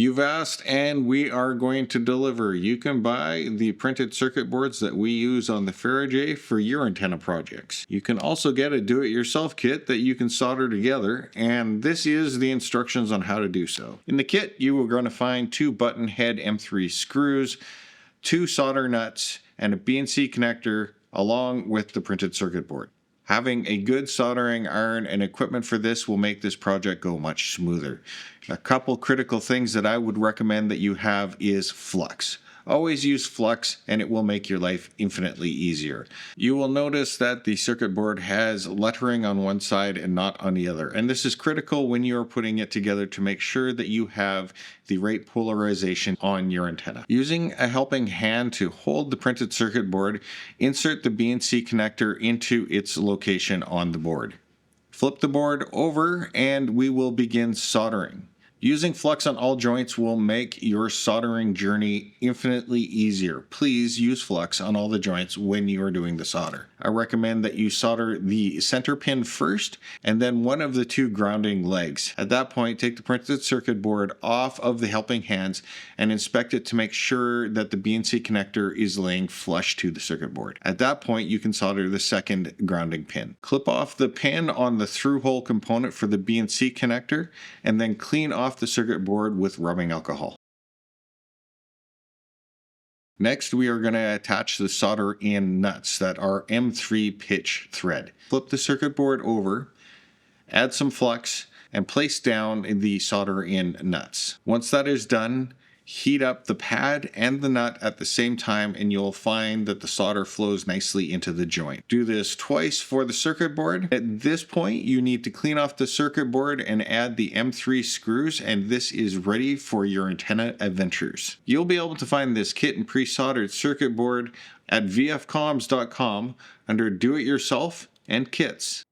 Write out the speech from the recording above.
You've asked, and we are going to deliver. You can buy the printed circuit boards that we use on the Farajay for your antenna projects. You can also get a do-it-yourself kit that you can solder together, and this is the instructions on how to do so. In the kit, you are going to find 2 button head M3 screws, 2 solder nuts, and a BNC connector along with the printed circuit board. Having a good soldering iron and equipment for this will make this project go much smoother. A couple critical things that I would recommend that you have is flux. Always use flux and it will make your life infinitely easier. You will notice that the circuit board has lettering on one side and not on the other. And this is critical when you're putting it together to make sure that you have the right polarization on your antenna. Using a helping hand to hold the printed circuit board, insert the BNC connector into its location on the board. Flip the board over and we will begin soldering. Using flux on all joints will make your soldering journey infinitely easier. Please use flux on all the joints when you are doing the solder. I recommend that you solder the center pin first and then one of the 2 grounding legs. At that point, take the printed circuit board off of the helping hands and inspect it to make sure that the BNC connector is laying flush to the circuit board. At that point, you can solder the second grounding pin. Clip off the pin on the through hole component for the BNC connector and then clean off the circuit board with rubbing alcohol. Next, we are going to attach the solder in nuts that are M3 pitch thread. Flip the circuit board over, add some flux, and place down the solder in nuts. Once that is done, heat up the pad and the nut at the same time and you'll find that the solder flows nicely into the joint. Do this twice for the circuit board. At this point, you need to clean off the circuit board and add the M3 screws, and this is ready for your antenna adventures. You'll be able to find this kit and pre-soldered circuit board at vfcoms.com under Do It Yourself and Kits.